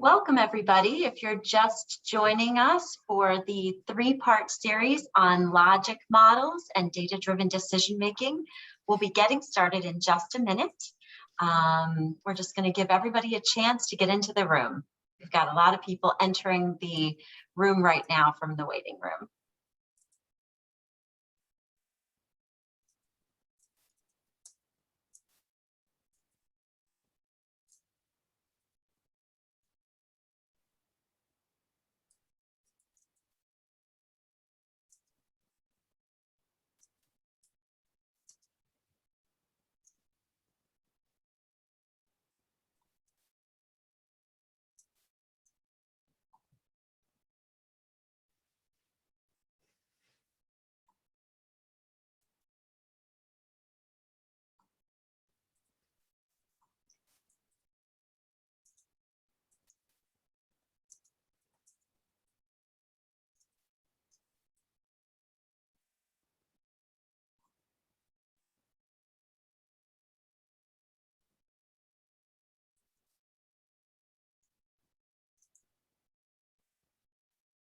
Welcome, everybody. If you're just joining us for the three-part series on logic models and data-driven decision-making, we'll be getting started in just a minute. We're just going to give everybody a chance to get into the room. We've got a lot of people entering the room right now from the waiting room.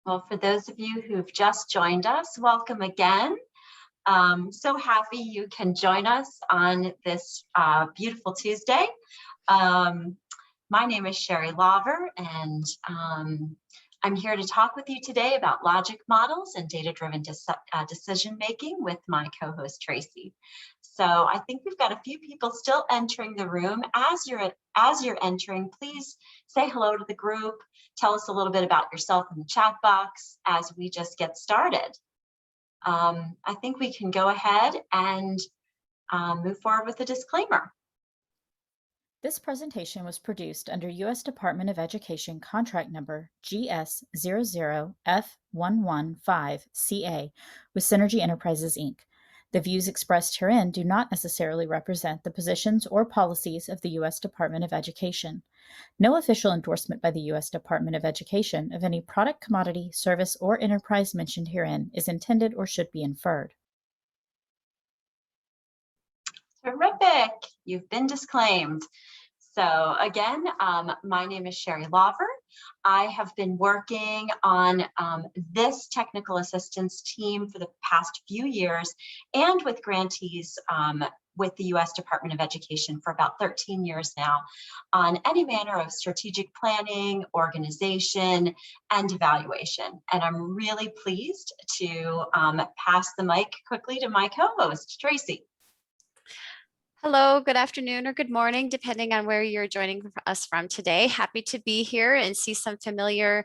Well, for those of you who've just joined us, welcome again. So happy you can join us on this beautiful Tuesday. My name is Sherry Lawver, and I'm here to talk with you today about logic models and data-driven decision-making with my co-host Tracy. So I think we've got a few people still entering the room. As you're entering, please say hello to the group. Tell us a little bit about yourself in the chat box as we just get started. I think we can go ahead and move forward with the disclaimer. This presentation was produced under U.S. Department of Education contract number GS00F115CA with Synergy Enterprises, Inc. The views expressed herein do not necessarily represent the positions or policies of the U.S. Department of Education. No official endorsement by the U.S. Department of Education of any product, commodity, service, or enterprise mentioned herein is intended or should be inferred. Terrific. You've been disclaimed. So again, my name is Sherry Lawver. I have been working on this technical assistance team for the past few years and with grantees with the U.S. Department of Education for about 13 years now on any manner of strategic planning, organization, and evaluation. And I'm really pleased to pass the mic quickly to my co-host, Tracy. Hello, good afternoon or good morning, depending on where you're joining us from today. Happy to be here and see some familiar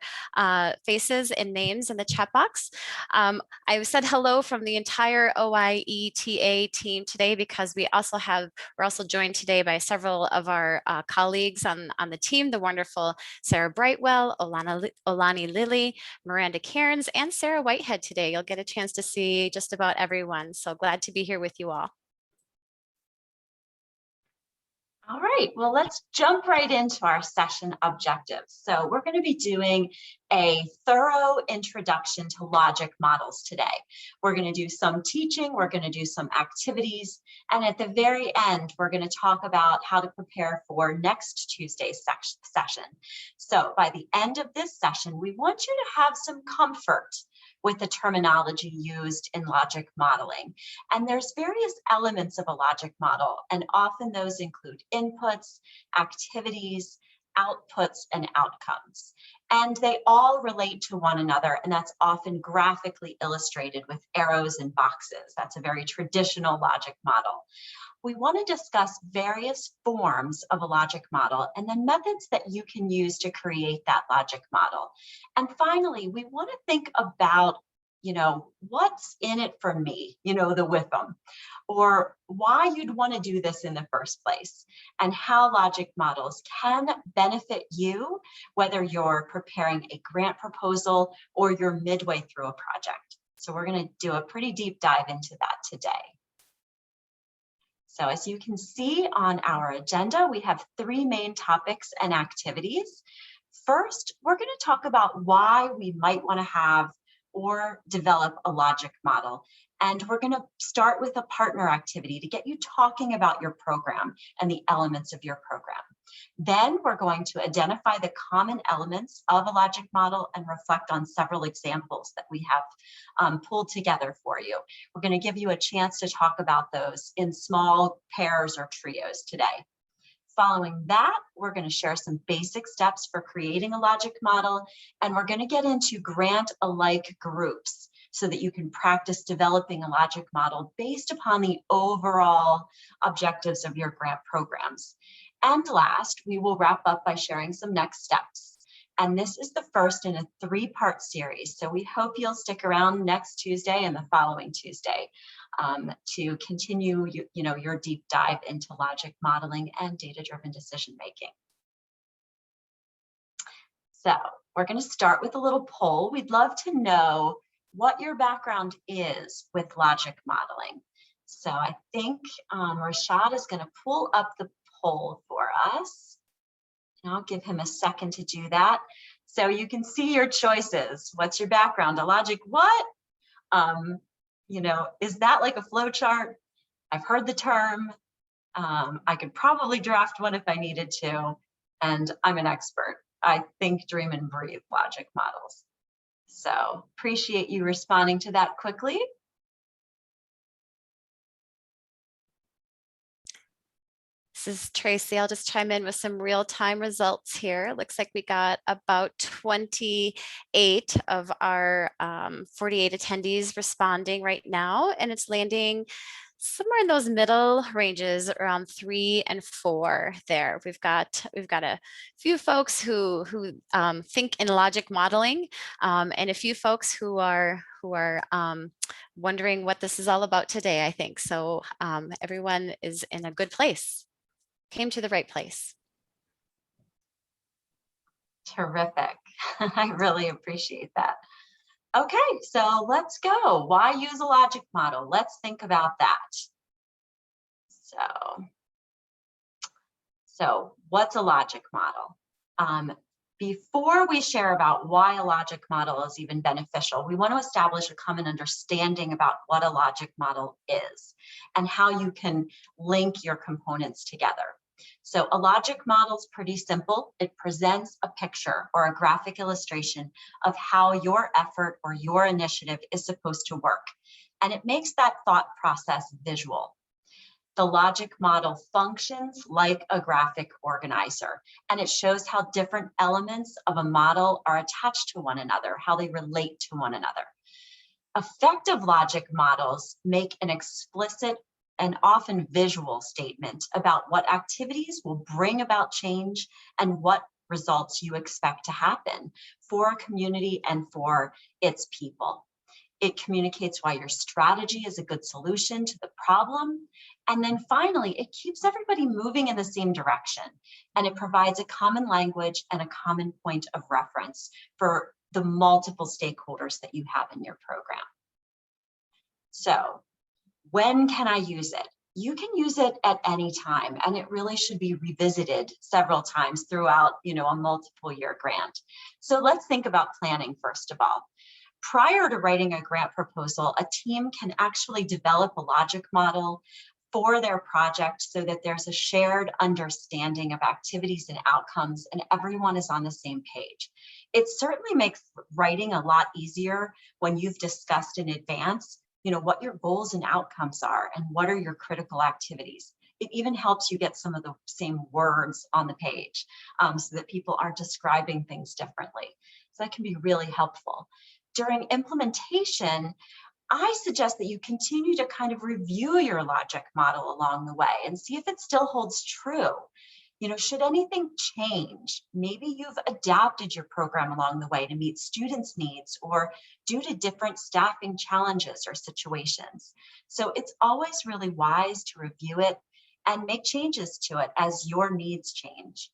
faces and names in the chat box. I said hello from the entire OIETA team today because we're also joined today by several of our colleagues on the team, the wonderful Sarah Brightwell, Olani Lilly, Miranda Cairns, and Sarah Whitehead today. You'll get a chance to see just about everyone. So glad to be here with you all. All right, well, let's jump right into our session objectives. So we're going to be doing a thorough introduction to logic models today. We're going to do some teaching, we're going to do some activities, and at the very end, we're going to talk about how to prepare for next Tuesday's session. So by the end of this session, we want you to have some comfort with the terminology used in logic modeling. And there's various elements of a logic model, and often those include inputs, activities, outputs, and outcomes. And they all relate to one another, and that's often graphically illustrated with arrows and boxes. That's a very traditional logic model. We want to discuss various forms of a logic model and then methods that you can use to create that logic model. And finally, we want to think about, what's in it for me, the with them, or why you'd want to do this in the first place, and how logic models can benefit you, whether you're preparing a grant proposal or you're midway through a project. So we're going to do a pretty deep dive into that today. So as you can see on our agenda, we have three main topics and activities. First, we're going to talk about why we might want to have or develop a logic model. And we're going to start with a partner activity to get you talking about your program and the elements of your program. Then we're going to identify the common elements of a logic model and reflect on several examples that we have pulled together for you. We're going to give you a chance to talk about those in small pairs or trios today. Following that, we're going to share some basic steps for creating a logic model, and we're going to get into grant-alike groups so that you can practice developing a logic model based upon the overall objectives of your grant programs. And last, we will wrap up by sharing some next steps. And this is the first in a 3-part series. So we hope you'll stick around next Tuesday and the following Tuesday to continue your deep dive into logic modeling and data-driven decision-making. So we're going to start with a little poll. We'd love to know what your background is with logic modeling. So I think Rashad is going to pull up the poll for us. And I'll give him a second to do that. So you can see your choices. What's your background? A logic what? Is that like a flow chart? I've heard the term. I could probably draft one if I needed to. And I'm an expert. I think, dream, and breathe logic models. So appreciate you responding to that quickly. This is Tracy. I'll just chime in with some real-time results here. Looks like we got about 28 of our 48 attendees responding right now, and it's landing somewhere in those middle ranges around 3 and 4 there. We've got a few folks who think in logic modeling, and a few folks who are wondering what this is all about today, I think. So everyone is in a good place. Came to the right place. Terrific. I really appreciate that. Okay, so let's go. Why use a logic model? Let's think about that. So what's a logic model? Before we share about why a logic model is even beneficial, we want to establish a common understanding about what a logic model is and how you can link your components together. So a logic model is pretty simple. It presents a picture or a graphic illustration of how your effort or your initiative is supposed to work, and it makes that thought process visual. The logic model functions like a graphic organizer, and it shows how different elements of a model are attached to one another, how they relate to one another. Effective logic models make an explicit and often visual statement about what activities will bring about change and what results you expect to happen for a community and for its people. It communicates why your strategy is a good solution to the problem. And then finally, it keeps everybody moving in the same direction. And it provides a common language and a common point of reference for the multiple stakeholders that you have in your program. So when can I use it? You can use it at any time, and it really should be revisited several times throughout, a multiple year grant. So let's think about planning first of all. Prior to writing a grant proposal, a team can actually develop a logic model for their project so that there's a shared understanding of activities and outcomes and everyone is on the same page. It certainly makes writing a lot easier when you've discussed in advance, what your goals and outcomes are and what are your critical activities. It even helps you get some of the same words on the page so that people aren't describing things differently. So that can be really helpful. During implementation, I suggest that you continue to kind of review your logic model along the way and see if it still holds true. Should anything change? Maybe you've adapted your program along the way to meet students' needs or due to different staffing challenges or situations. So it's always really wise to review it and make changes to it as your needs change.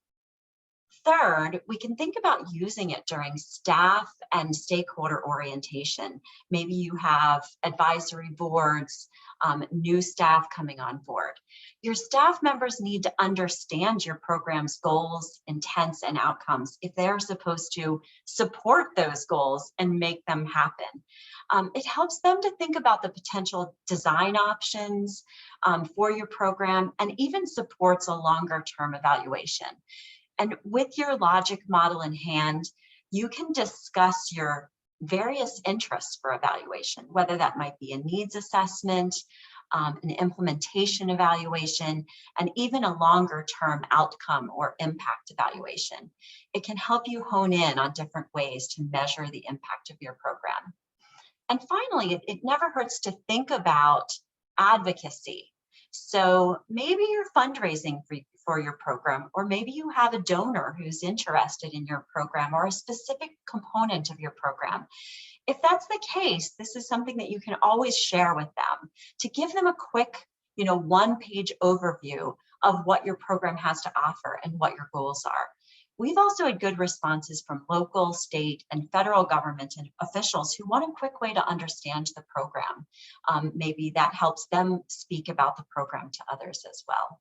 Third, we can think about using it during staff and stakeholder orientation. Maybe you have advisory boards, new staff coming on board. Your staff members need to understand your program's goals, intents, and outcomes if they're supposed to support those goals and make them happen. It helps them to think about the potential design options for your program, and even supports a longer-term evaluation. And with your logic model in hand, you can discuss your various interests for evaluation, whether that might be a needs assessment, an implementation evaluation, and even a longer term outcome or impact evaluation. It can help you hone in on different ways to measure the impact of your program. And finally, it never hurts to think about advocacy. So maybe you're fundraising for your program, or maybe you have a donor who's interested in your program or a specific component of your program. If that's the case, this is something that you can always share with them to give them a quick, one-page overview of what your program has to offer and what your goals are. We've also had good responses from local, state, and federal government and officials who want a quick way to understand the program. Maybe that helps them speak about the program to others as well.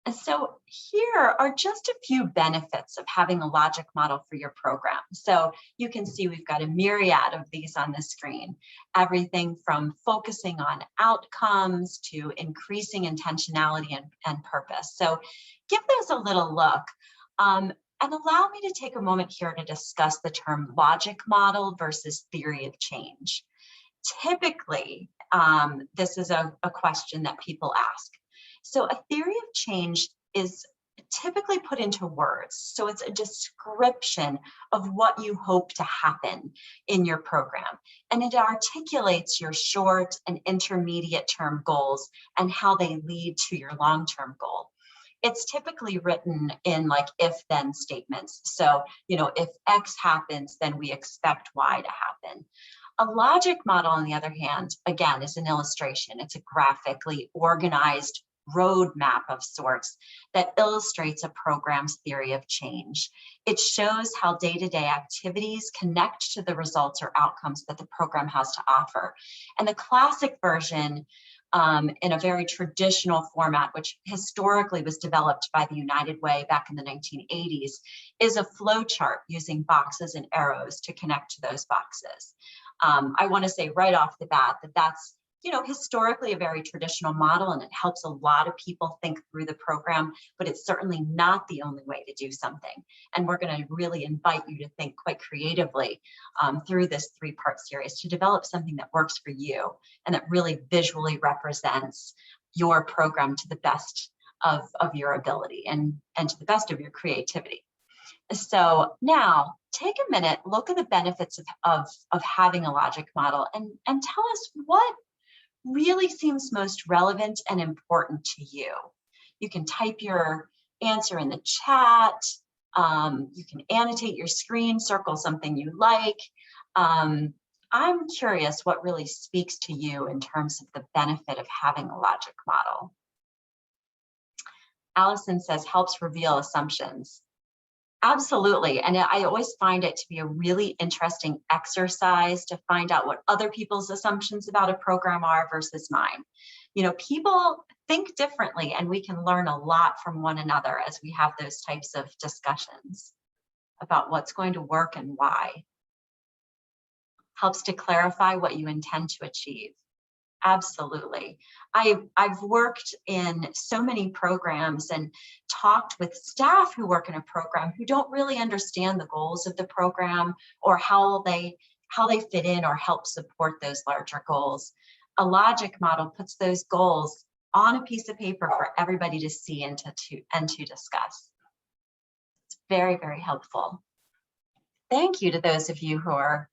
And so here are just a few benefits of having a logic model for your program. So you can see we've got a myriad of these on the screen, everything from focusing on outcomes to increasing intentionality and purpose. So give those a little look. And allow me to take a moment here to discuss the term logic model versus theory of change. Typically, this is a question that people ask. So a theory of change is typically put into words. So it's a description of what you hope to happen in your program. And it articulates your short and intermediate term goals and how they lead to your long-term goal. It's typically written in like if-then statements. So, if X happens, then we expect Y to happen. A logic model, on the other hand, again, is an illustration. It's a graphically organized roadmap of sorts that illustrates a program's theory of change. It shows how day-to-day activities connect to the results or outcomes that the program has to offer. And the classic version, in a very traditional format, which historically was developed by the United Way back in the 1980s, is a flow chart using boxes and arrows to connect to those boxes. I want to say right off the bat that that's historically a very traditional model, and it helps a lot of people think through the program, but it's certainly not the only way to do something. And we're going to really invite you to think quite creatively through this three-part series to develop something that works for you and that really visually represents your program to the best of your ability and to the best of your creativity. So now take a minute, look at the benefits of having a logic model, and tell us what really seems most relevant and important to you. You can type your answer in the chat. You can annotate your screen, circle something you like. I'm curious what really speaks to you in terms of the benefit of having a logic model. Allison says, helps reveal assumptions. Absolutely. And I always find it to be a really interesting exercise to find out what other people's assumptions about a program are versus mine. People think differently, and we can learn a lot from one another as we have those types of discussions about what's going to work and why. Helps to clarify what you intend to achieve. Absolutely. I've worked in so many programs and talked with staff who work in a program who don't really understand the goals of the program or how they fit in or help support those larger goals. A logic model puts those goals on a piece of paper for everybody to see and to discuss. It's very, very helpful. Thank you to those of you who are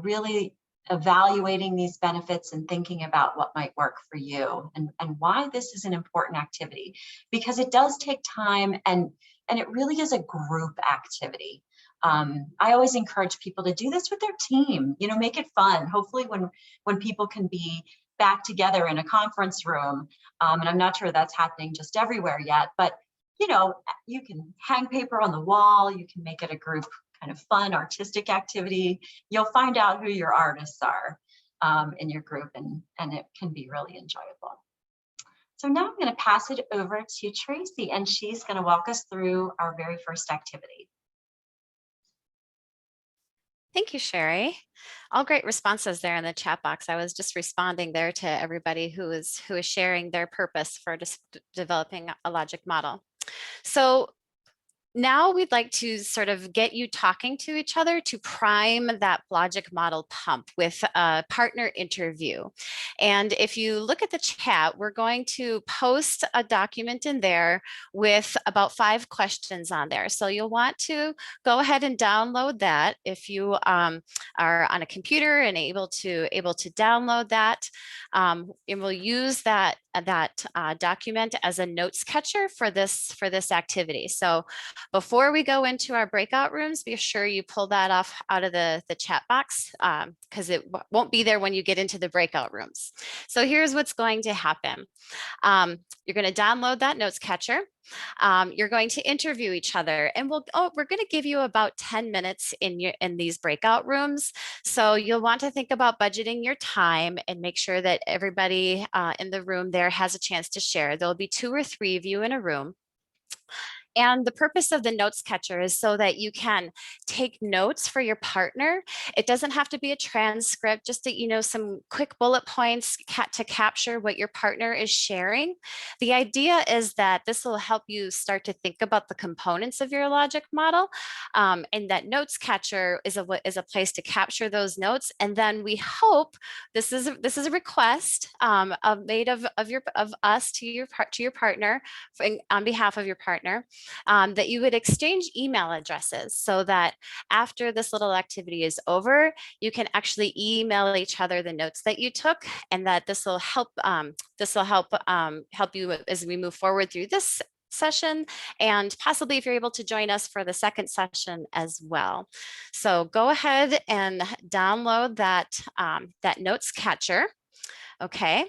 really evaluating these benefits and thinking about what might work for you and why this is an important activity, because it does take time and it really is a group activity. I always encourage people to do this with their team, make it fun. Hopefully when people can be back together in a conference room. And I'm not sure that's happening just everywhere yet, but you know, you can hang paper on the wall, you can make it a group kind of fun artistic activity. You'll find out who your artists are in your group, and it can be really enjoyable. So now I'm going to pass it over to Tracy, and she's going to walk us through our very first activity. Thank you, Sherry. All great responses there in the chat box. I was just responding there to everybody who is sharing their purpose for developing a logic model. So now we'd like to sort of get you talking to each other to prime that logic model pump with a partner interview. And if you look at the chat, we're going to post a document in there with about 5 questions on there. So you'll want to go ahead and download that if you are on a computer and able to download that. And we'll use that document as a notes catcher for this activity. So before we go into our breakout rooms, be sure you pull that off out of the chat box because it won't be there when you get into the breakout rooms. So here's what's going to happen. You're going to download that notes catcher. You're going to interview each other, and we're going to give you about 10 minutes in these breakout rooms. So you'll want to think about budgeting your time and make sure that everybody in the room there has a chance to share. There'll be 2 or 3 of you in a room. And the purpose of the notes catcher is so that you can take notes for your partner. It doesn't have to be a transcript, just that, you know, some quick bullet points to capture what your partner is sharing. The idea is that this will help you start to think about the components of your logic model. And that notes catcher is a place to capture those notes. And then we hope, this is a request made of us to your partner on behalf of your partner. That you would exchange email addresses so that after this little activity is over, you can actually email each other the notes that you took, and that this will help help you as we move forward through this session, and possibly if you're able to join us for the second session as well. So go ahead and download that notes catcher. Okay.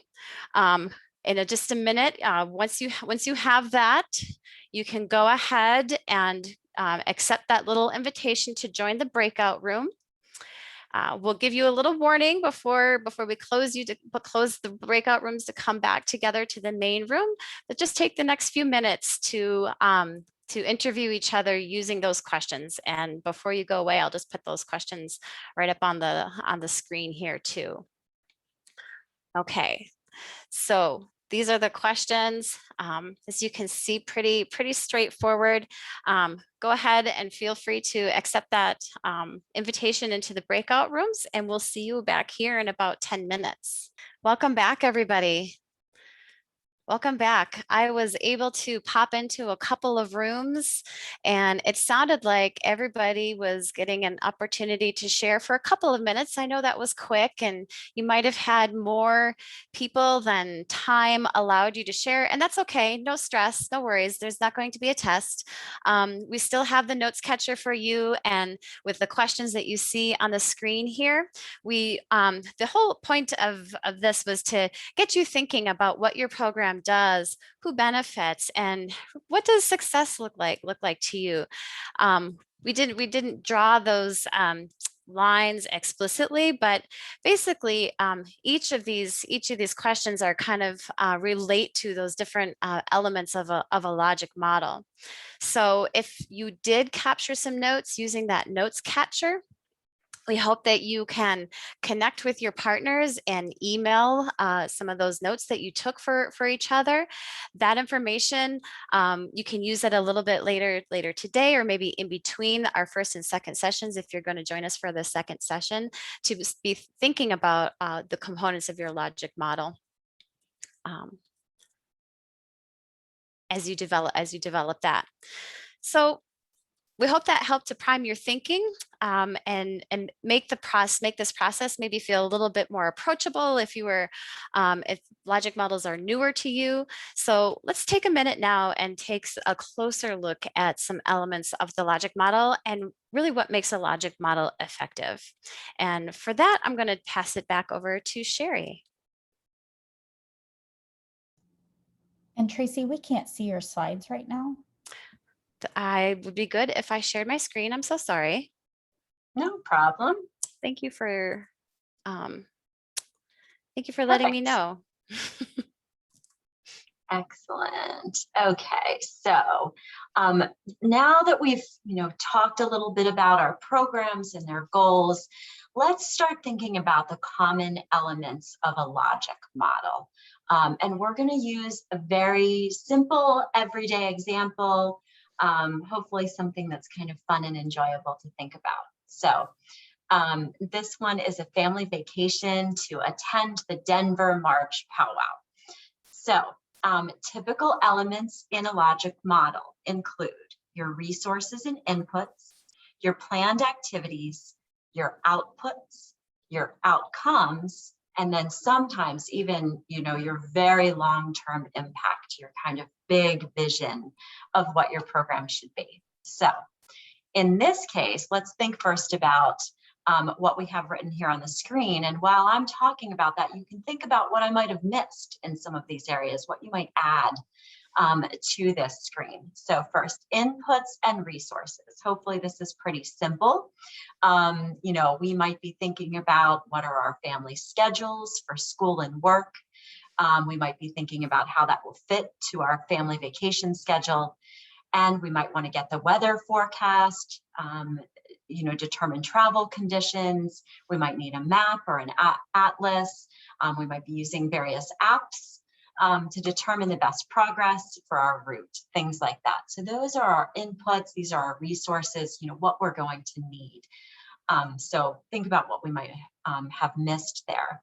In just a minute, once you have that, you can go ahead and accept that little invitation to join the breakout room. We'll give you a little warning before we close the breakout rooms to come back together to the main room, but just take the next few minutes to interview each other using those questions. And before you go away, I'll just put those questions right up on the screen here too. Okay, so these are the questions. As you can see, pretty straightforward. Go ahead and feel free to accept that invitation into the breakout rooms, and we'll see you back here in about 10 minutes. Welcome back, everybody. Welcome back. I was able to pop into a couple of rooms, and it sounded like everybody was getting an opportunity to share for a couple of minutes. I know that was quick, and you might have had more people than time allowed you to share, and that's okay. No stress, no worries. There's not going to be a test. We still have the notes catcher for you, and with the questions that you see on the screen here, the whole point of this was to get you thinking about what your program does, who benefits, and what does success look like to you. We didn't draw those lines explicitly, but basically each of these questions are kind of relate to those different elements of a logic model. So if you did capture some notes using that notes catcher, we hope that you can connect with your partners and email some of those notes that you took for each other. That information, you can use it a little bit later today, or maybe in between our first and second sessions if you're going to join us for the second session, to be thinking about the components of your logic model as you develop that. So we hope that helped to prime your thinking and make this process maybe feel a little bit more approachable if logic models are newer to you. So let's take a minute now and take a closer look at some elements of the logic model and really what makes a logic model effective. And for that, I'm going to pass it back over to Sherry. And Tracy, we can't see your slides right now. I would be good if I shared my screen. I'm so sorry. No problem. Thank you for um, letting me Perfect. know. Excellent. Okay, so now that we've talked a little bit about our programs and their goals, let's start thinking about the common elements of a logic model. And we're going to use a very simple everyday example, hopefully something that's kind of fun and enjoyable to think about. So this one is a family vacation to attend the Denver March powwow. So typical elements in a logic model include your resources and inputs, your planned activities, your outputs, your outcomes, and then sometimes even, your very long-term impact, your kind of big vision of what your program should be. So in this case, let's think first about what we have written here on the screen. And while I'm talking about that, you can think about what I might have missed in some of these areas, what you might add to this screen. So first, inputs and resources. Hopefully this is pretty simple. We might be thinking about what are our family schedules for school and work. We might be thinking about how that will fit to our family vacation schedule. And we might want to get the weather forecast, determine travel conditions. We might need a map or an atlas. We might be using various apps to determine the best progress for our route, things like that. So those are our inputs. These are our resources, what we're going to need. So think about what we might have missed there.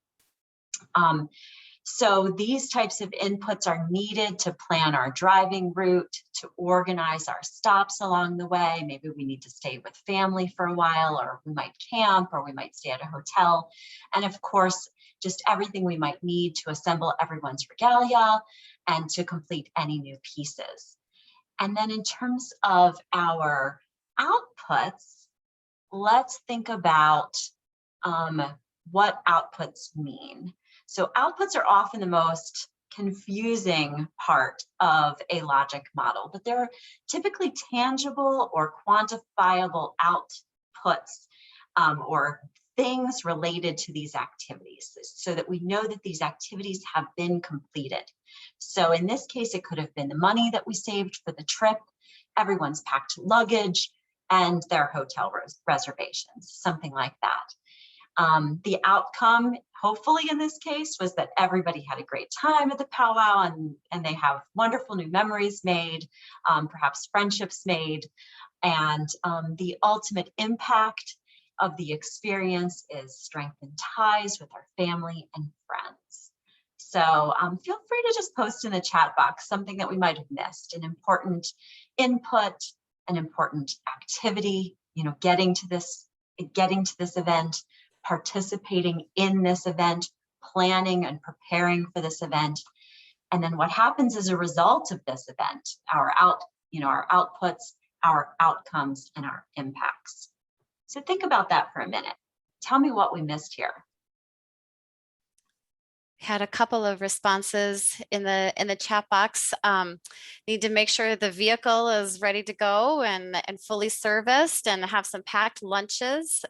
So these types of inputs are needed to plan our driving route, to organize our stops along the way. Maybe we need to stay with family for a while, or we might camp, or we might stay at a hotel. And of course, just everything we might need to assemble everyone's regalia and to complete any new pieces. And then in terms of our outputs, let's think about what outputs mean. So outputs are often the most confusing part of a logic model, but they're typically tangible or quantifiable outputs or things related to these activities so that we know that these activities have been completed. So in this case, it could have been the money that we saved for the trip, everyone's packed luggage, and their hotel reservations, something like that. The outcome, hopefully in this case, was that everybody had a great time at the powwow and they have wonderful new memories made, perhaps friendships made, and the ultimate impact of the experience is strengthened ties with our family and friends. So feel free to just post in the chat box something that we might have missed, an important input, an important activity, getting to this event, participating in this event, planning and preparing for this event. And then what happens as a result of this event, our outputs, our outcomes, and our impacts. So think about that for a minute. Tell me what we missed here. Had a couple of responses in the chat box. Need to make sure the vehicle is ready to go and fully serviced and have some packed lunches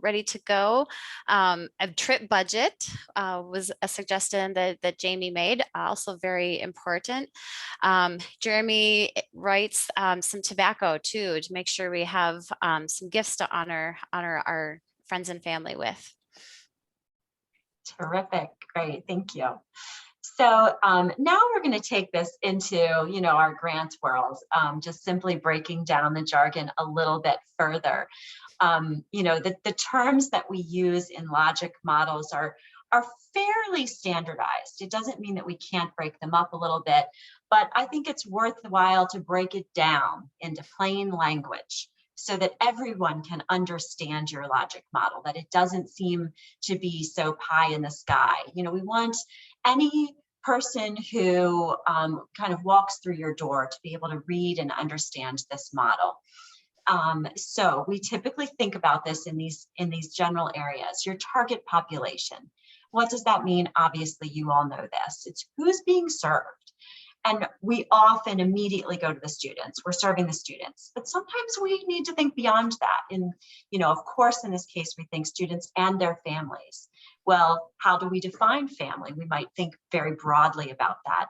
ready to go. A trip budget was a suggestion that Jamie made, also very important. Jeremy writes some tobacco too, to make sure we have some gifts to honor our friends and family with. Terrific, great, thank you. So now we're going to take this into, our grant world, just simply breaking down the jargon a little bit further. The terms that we use in logic models are fairly standardized. It doesn't mean that we can't break them up a little bit, but I think it's worthwhile to break it down into plain language so that everyone can understand your logic model, that it doesn't seem to be so pie in the sky. We want any person who kind of walks through your door to be able to read and understand this model. So we typically think about this in these general areas. Your target population. What does that mean? Obviously, you all know this. It's who's being served. And we often immediately go to the students. We're serving the students, but sometimes we need to think beyond that. And, of course, in this case, we think students and their families. Well, how do we define family? We might think very broadly about that,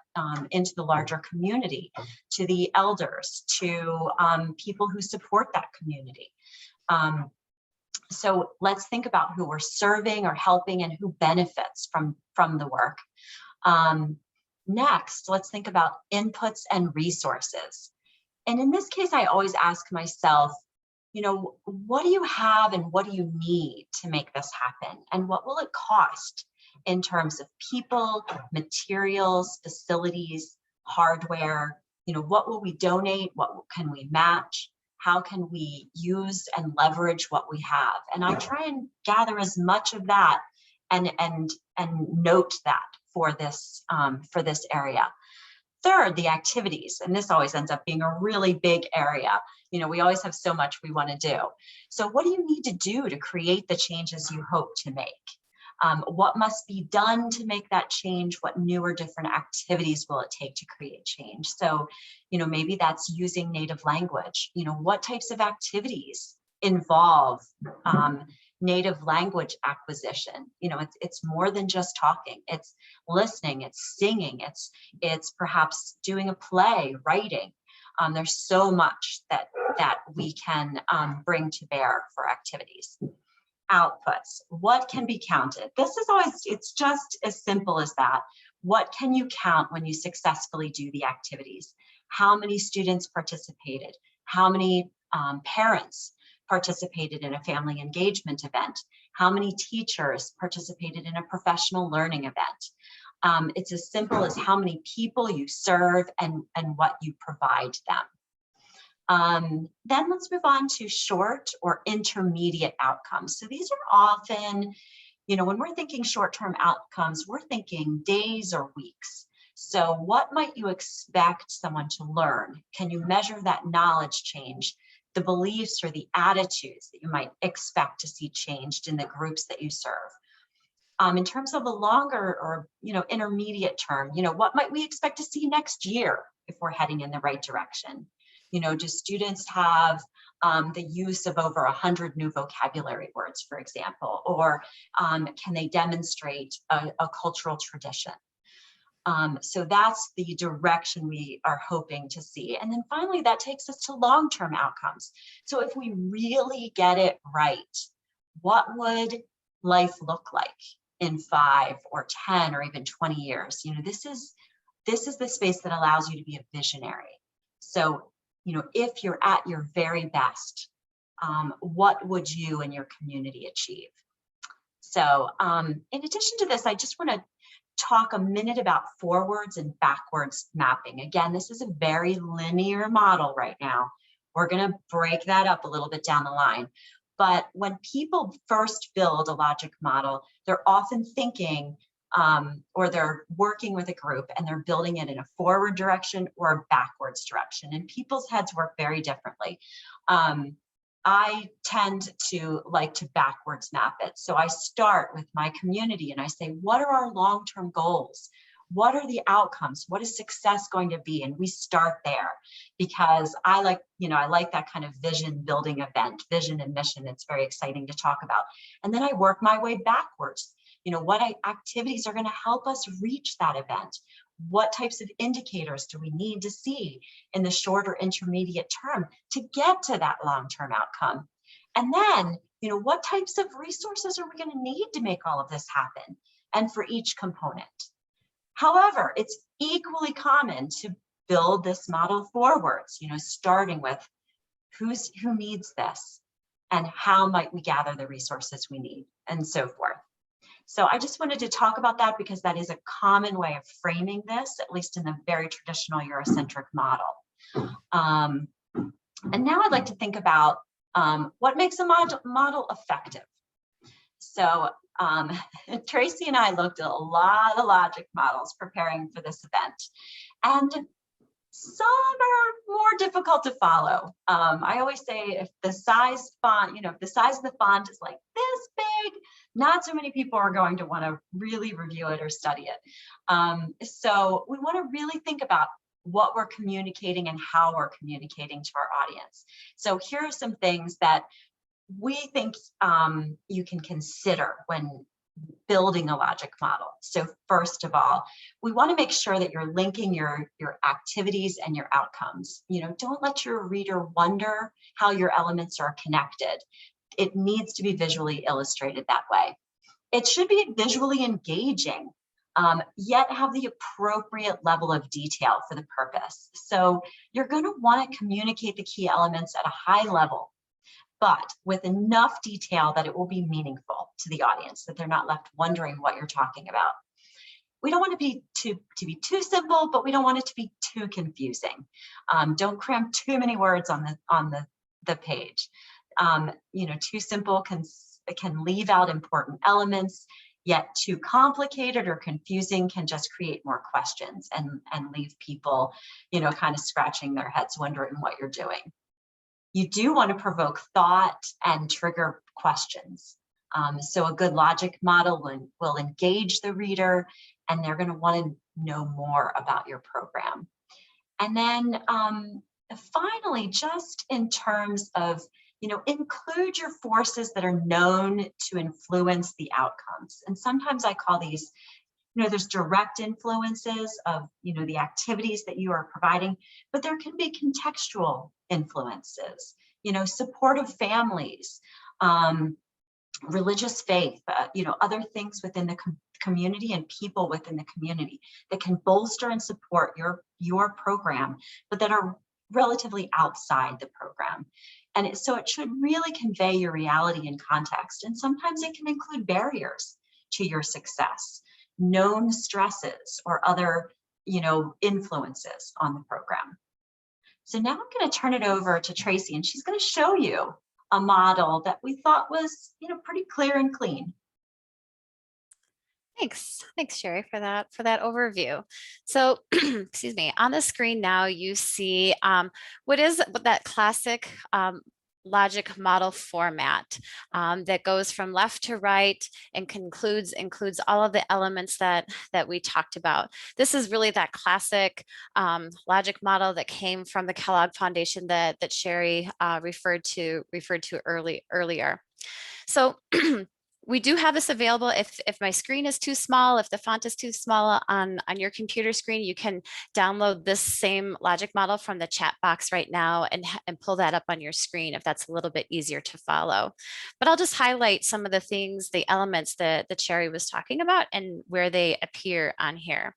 into the larger community, to the elders, to people who support that community. So let's think about who we're serving or helping and who benefits from the work. Next, let's think about inputs and resources. And in this case, I always ask myself, what do you have and what do you need to make this happen? And what will it cost in terms of people, materials, facilities, hardware? What will we donate? What can we match? How can we use and leverage what we have? And I try and gather as much of that and note that for this area. Third, the activities, and this always ends up being a really big area. We always have so much we want to do. So what do you need to do to create the changes you hope to make? What must be done to make that change? What new or different activities will it take to create change? So, maybe that's using native language. What types of activities involve native language acquisition? It's more than just talking. It's listening, it's singing, it's perhaps doing a play, writing. There's so much that we can bring to bear for activities. Outputs, what can be counted? This is always, it's just as simple as that. What can you count when you successfully do the activities? How many students participated? How many parents participated in a family engagement event? How many teachers participated in a professional learning event? It's as simple as how many people you serve and what you provide them. Then let's move on to short or intermediate outcomes. So these are often, when we're thinking short-term outcomes, we're thinking days or weeks. So what might you expect someone to learn? Can you measure that knowledge change, the beliefs or the attitudes that you might expect to see changed in the groups that you serve? In terms of a longer or intermediate term, what might we expect to see next year if we're heading in the right direction? Do students have the use of over 100 new vocabulary words, for example, or can they demonstrate a cultural tradition? So that's the direction we are hoping to see. And then finally, that takes us to long-term outcomes. So if we really get it right, what would life look like in 5 or 10 or even 20 years? This is the space that allows you to be a visionary. So, if you're at your very best, what would you and your community achieve? So in addition to this, I just want to talk a minute about forwards and backwards mapping. Again, this is a very linear model right now. We're going to break that up a little bit down the line. But when people first build a logic model, they're often thinking or they're working with a group and they're building it in a forward direction or a backwards direction. And people's heads work very differently. I tend to like to backwards map it. So I start with my community and I say, what are our long-term goals? What are the outcomes? What is success going to be? And we start there because I like that kind of vision building event, vision and mission. It's very exciting to talk about. And then I work my way backwards. What activities are going to help us reach that event? What types of indicators do we need to see in the short or intermediate term to get to that long-term outcome? And then, what types of resources are we going to need to make all of this happen? And for each component. However, it's equally common to build this model forwards, starting with who needs this and how might we gather the resources we need and so forth. So I just wanted to talk about that because that is a common way of framing this, at least in the very traditional Eurocentric model. And now I'd like to think about what makes a model effective. So Tracy and I looked at a lot of logic models preparing for this event, and some are more difficult to follow. I always say if the size font, if the size of the font is like this big, not so many people are going to want to really review it or study it. So we want to really think about what we're communicating and how we're communicating to our audience. So here are some things that we think you can consider when building a logic model. So first of all, we want to make sure that you're linking your activities and your outcomes. Don't let your reader wonder how your elements are connected. It needs to be visually illustrated that way. It should be visually engaging, yet have the appropriate level of detail for the purpose. So you're going to want to communicate the key elements at a high level, but with enough detail that it will be meaningful to the audience, that they're not left wondering what you're talking about. We don't want to be too simple, but we don't want it to be too confusing. Don't cram too many words on the page. Too simple can leave out important elements, yet too complicated or confusing can just create more questions and leave people, kind of scratching their heads wondering what you're doing. You do want to provoke thought and trigger questions. So a good logic model will engage the reader, and they're going to want to know more about your program. And then finally, just in terms of, include your forces that are known to influence the outcomes. And sometimes I call these, there's direct influences of, the activities that you are providing, but there can be contextual influences, supportive families, religious faith, other things within the community and people within the community that can bolster and support your program, but that are relatively outside the program. And so it should really convey your reality and context. And sometimes it can include barriers to your success, known stresses, or other, influences on the program. So now I'm going to turn it over to Tracy, and she's going to show you a model that we thought was, pretty clear and clean. Thanks, Sherry, for that overview. So, excuse me, on the screen now you see what that classic logic model format that goes from left to right and includes all of the elements that we talked about. This is really that classic logic model that came from the Kellogg Foundation that Sherry referred to earlier. So we do have this available. If my screen is too small, if the font is too small on your computer screen, you can download this same logic model from the chat box right now and pull that up on your screen if that's a little bit easier to follow. But I'll just highlight some of the things, the elements that Sherry was talking about and where they appear on here.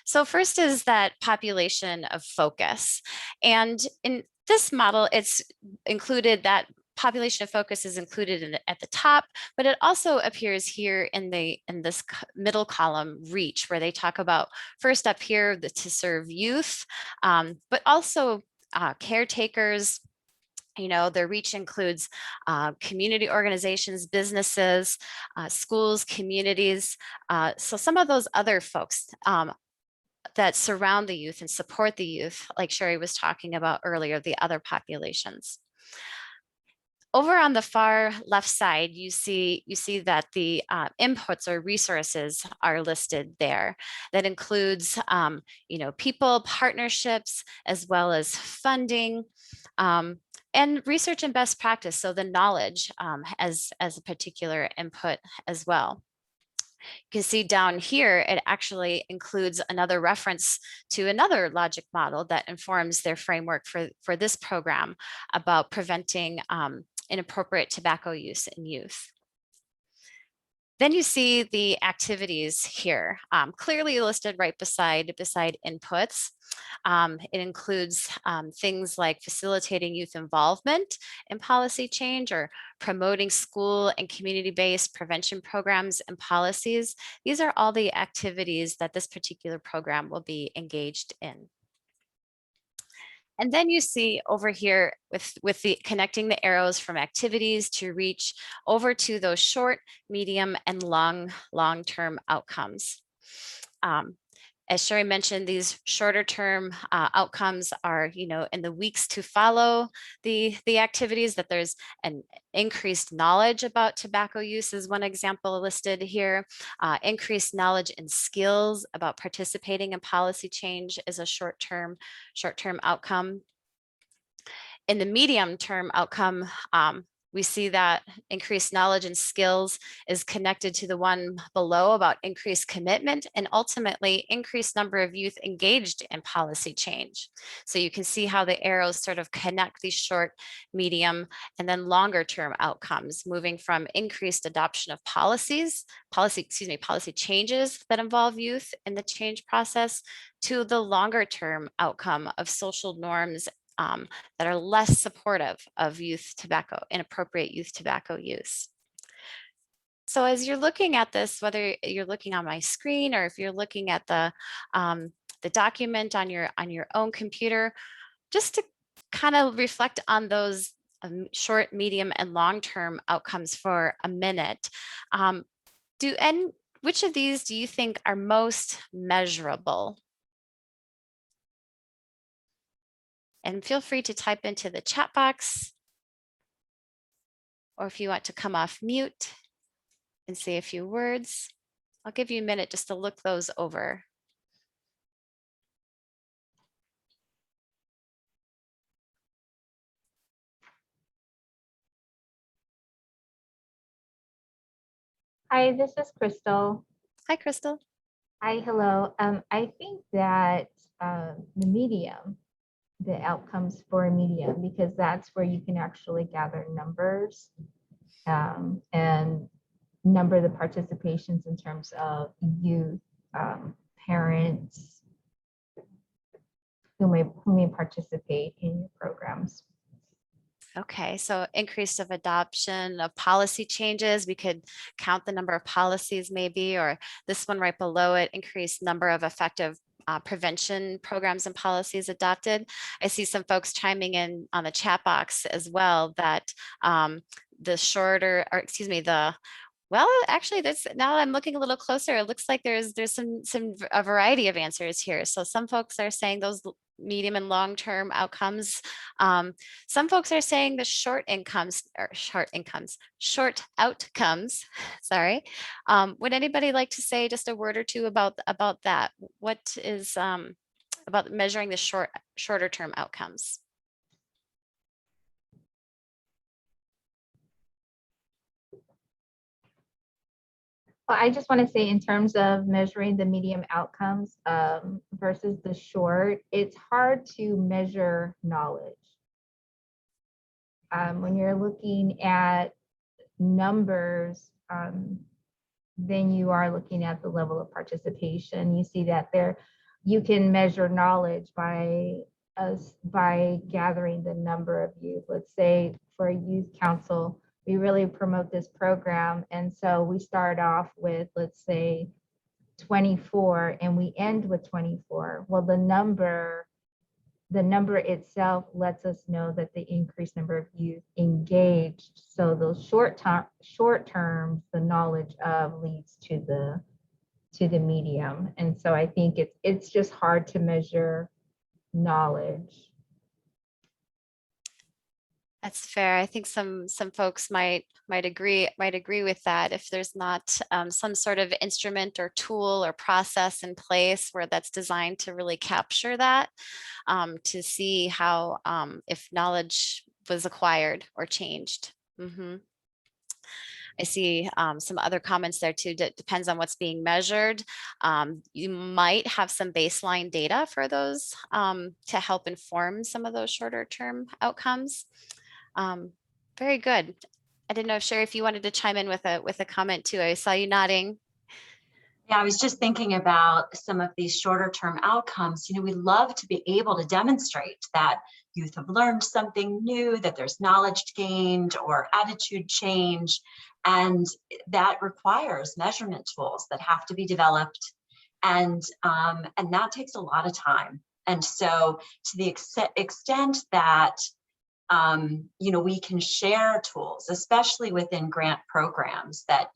So first is that population of focus. And in this model, it's included that population of focus is included at the top, but it also appears here in this middle column, reach, where they talk about first up here to serve youth, but also caretakers. Their reach includes community organizations, businesses, schools, communities. So some of those other folks that surround the youth and support the youth, like Sherry was talking about earlier, the other populations. Over on the far left side, you see that the inputs or resources are listed there. That includes, people, partnerships, as well as funding, and research and best practice. So the knowledge as a particular input as well. You can see down here, it actually includes another reference to another logic model that informs their framework for this program about preventing inappropriate tobacco use in youth. Then you see the activities here, clearly listed right beside inputs. It includes things like facilitating youth involvement in policy change or promoting school and community-based prevention programs and policies. These are all the activities that this particular program will be engaged in. And then you see over here with the connecting the arrows from activities to reach over to those short, medium, and long-term outcomes. As Sherry mentioned, these shorter term outcomes are, in the weeks to follow the activities, that there's an increased knowledge about tobacco use is one example listed here. Increased knowledge and skills about participating in policy change is a short-term outcome. In the medium-term outcome, we see that increased knowledge and skills is connected to the one below about increased commitment and ultimately increased number of youth engaged in policy change. So you can see how the arrows sort of connect these short, medium, and then longer term outcomes, moving from increased adoption of policy changes that involve youth in the change process to the longer term outcome of social norms that are less supportive of inappropriate youth tobacco use. So as you're looking at this, whether you're looking on my screen or if you're looking at the document on your own computer, just to kind of reflect on those short, medium, and long-term outcomes for a minute. Which of these do you think are most measurable? And feel free to type into the chat box, or if you want to come off mute and say a few words, I'll give you a minute just to look those over. Hi, this is Crystal. Hi, Crystal. Hi, hello. I think that the outcomes for medium, because that's where you can actually gather numbers and number the participations in terms of youth, parents who may participate in your programs. Okay, so increase of adoption of policy changes. We could count the number of policies maybe, or this one right below it, increased number of effective prevention programs and policies adopted. I see some folks chiming in on the chat box as well that well, actually, now I'm looking a little closer. It looks like there's a variety of answers here. So some folks are saying those medium and long-term outcomes. Some folks are saying the short outcomes. Sorry. Would anybody like to say just a word or two about that? What is about measuring the shorter term outcomes? Well, I just want to say in terms of measuring the medium outcomes versus the short, it's hard to measure knowledge. When you're looking at numbers, then you are looking at the level of participation. You see that you can measure knowledge by gathering the number of youth. Let's say for a youth council, we really promote this program. And so we start off with, let's say, 24 and we end with 24. Well, the number itself lets us know that the increased number of youth engaged. So those short terms, the knowledge of leads to the medium. And so I think it's just hard to measure knowledge. That's fair. I think some folks might agree with that. If there's not some sort of instrument or tool or process in place where that's designed to really capture that, to see how if knowledge was acquired or changed. I see some other comments there too. Depends on what's being measured. You might have some baseline data for those to help inform some of those shorter term outcomes. Very good. I didn't know if Sherry, if you wanted to chime in with a comment too. I saw you nodding. Yeah, I was just thinking about some of these shorter term outcomes. We love to be able to demonstrate that youth have learned something new, that there's knowledge gained or attitude change, and that requires measurement tools that have to be developed, and that takes a lot of time. And so to the extent that We can share tools, especially within grant programs, that,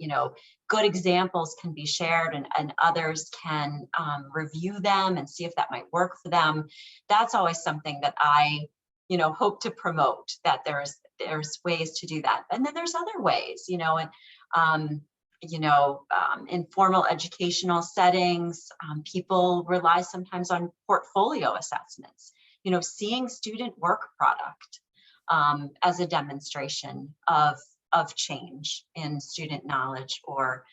good examples can be shared, and others can review them and see if that might work for them. That's always something that I, hope to promote, that there's ways to do that. And then there's other ways, informal educational settings, people rely sometimes on portfolio assessments, seeing student work product as a demonstration of change in student knowledge or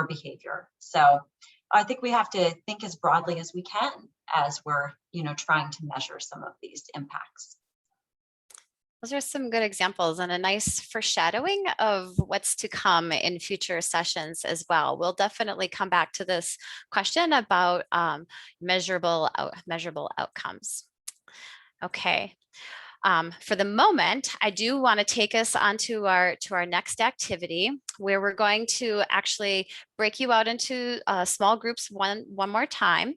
behavior. So I think we have to think as broadly as we can as we're, trying to measure some of these impacts. Those are some good examples and a nice foreshadowing of what's to come in future sessions as well. We'll definitely come back to this question about measurable outcomes. Okay. For the moment, I do want to take us onto our next activity, where we're going to actually break you out into small groups one more time.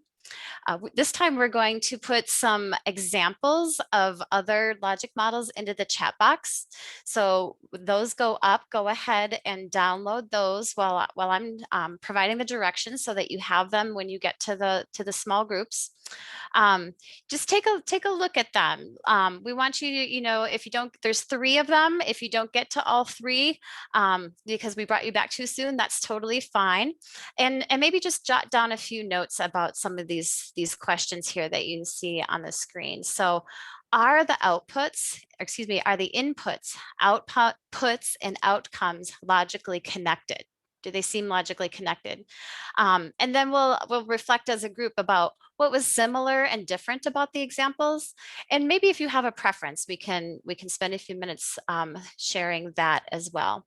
This time we're going to put some examples of other logic models into the chat box. So those go up, go ahead and download those while I'm providing the directions so that you have them when you get to the small groups. Just take a look at them. We want you to, if you don't, there's 3 of them. If you don't get to all 3, because we brought you back too soon, that's totally fine. And maybe just jot down a few notes about some of these questions here that you see on the screen. So are the inputs, outputs and outcomes logically connected? Do they seem logically connected? And then we'll reflect as a group about what was similar and different about the examples. And maybe if you have a preference, we can spend a few minutes sharing that as well.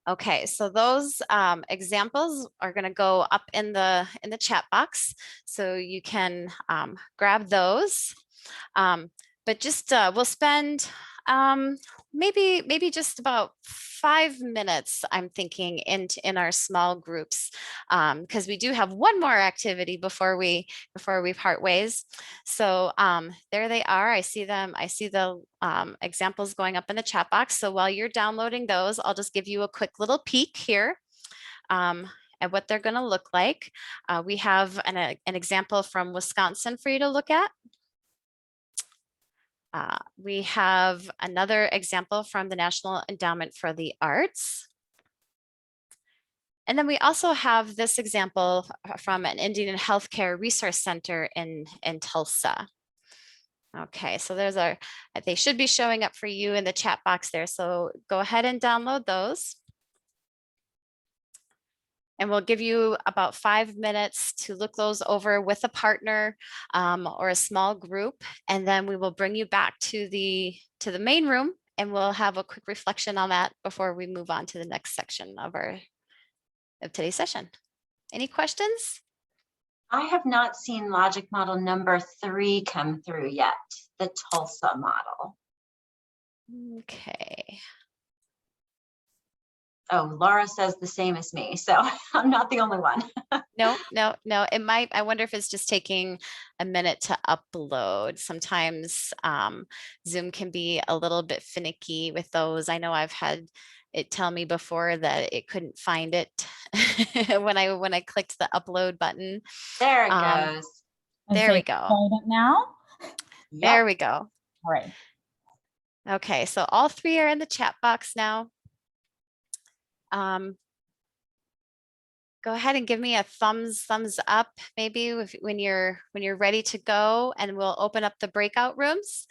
Okay, so those examples are going to go up in the chat box, so you can grab those. But just we'll spend maybe just about 5 minutes, I'm thinking, in our small groups, because we do have one more activity before we part ways. So there they are. I see them. I see the examples going up in the chat box. So while you're downloading those, I'll just give you a quick little peek here at what they're going to look like. We have an example from Wisconsin for you to look at. We have another example from the National Endowment for the Arts. And then we also have this example from an Indian Healthcare Resource Center in Tulsa. Okay, so they should be showing up for you in the chat box there. So go ahead and download those. And we'll give you about 5 minutes to look those over with a partner or a small group. And then we will bring you back to the main room, and we'll have a quick reflection on that before we move on to the next section of today's session. Any questions? I have not seen logic model number 3 come through yet, the Tulsa model. Okay. Oh, Laura says the same as me, so I'm not the only one. No. It might. I wonder if it's just taking a minute to upload. Sometimes Zoom can be a little bit finicky with those. I know I've had it tell me before that it couldn't find it when I clicked the upload button. There it goes. There we go. Find it now. Yep. There we go. All right. Okay, so all 3 are in the chat box now. Go ahead and give me a thumbs up, maybe when you're ready to go, and we'll open up the breakout rooms.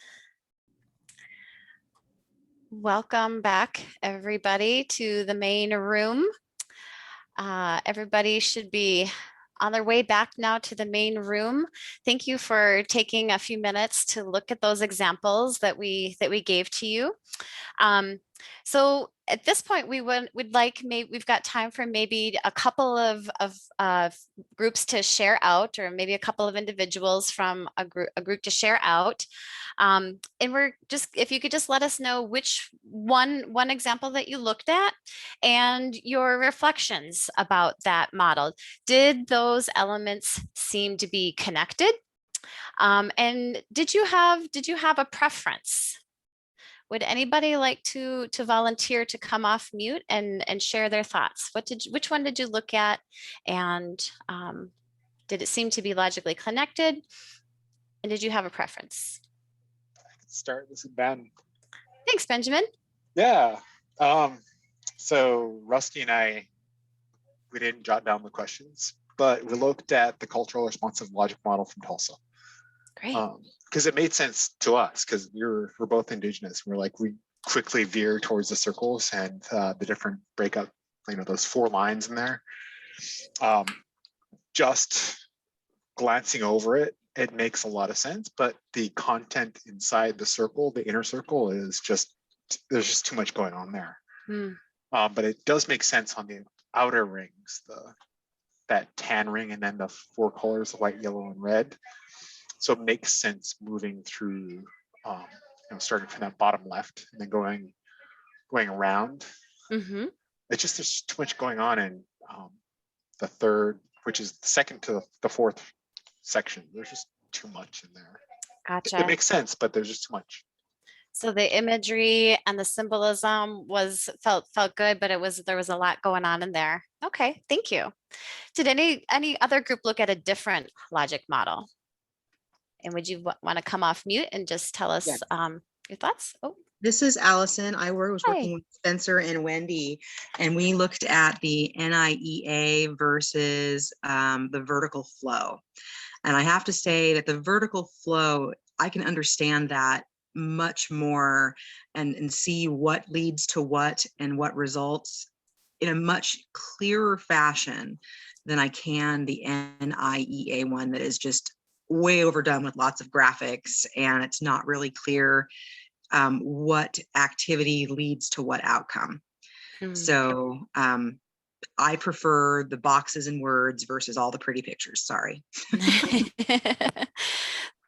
Welcome back, everybody, to the main room. Everybody should be on their way back now to the main room. Thank you for taking a few minutes to look at those examples that we gave to you. So at this point, we'd like, we've got time for maybe a couple of groups to share out, or maybe a couple of individuals from a group to share out. And we're just, if you could just let us know which one example that you looked at and your reflections about that model. Did those elements seem to be connected? And did you have a preference? Would anybody like to volunteer to come off mute and share their thoughts? Which one did you look at, and did it seem to be logically connected? And did you have a preference? Start. This is Ben. Thanks, Benjamin. Yeah. So Rusty and I, we didn't jot down the questions, but we looked at the cultural responsive logic model from Tulsa. Great. Because it made sense to us, because we're both Indigenous. We're like, we quickly veer towards the circles and the different breakup, those 4 lines in there. Just glancing over it, it makes a lot of sense, but the content inside the circle, the inner circle, is just, there's just too much going on there. But it does make sense on the outer rings, that tan ring, and then the 4 colors, white, yellow, and red. So it makes sense moving through, starting from that bottom left and then going around. It's just, there's too much going on in the third, which is the second to the 4th section. There's just too much in there. Gotcha. It makes sense, but there's just too much. So the imagery and the symbolism felt good, but there was a lot going on in there. Okay, thank you. Did any other group look at a different logic model? And would you want to come off mute and just tell us your thoughts? Oh, this is Allison. I was working with Spencer and Wendy, and we looked at the NIEA versus the vertical flow. And I have to say that the vertical flow, I can understand that much more and see what leads to what and what results in a much clearer fashion than I can the NIEA one that is just way overdone with lots of graphics, and it's not really clear what activity leads to what outcome. So I prefer the boxes and words versus all the pretty pictures. Sorry.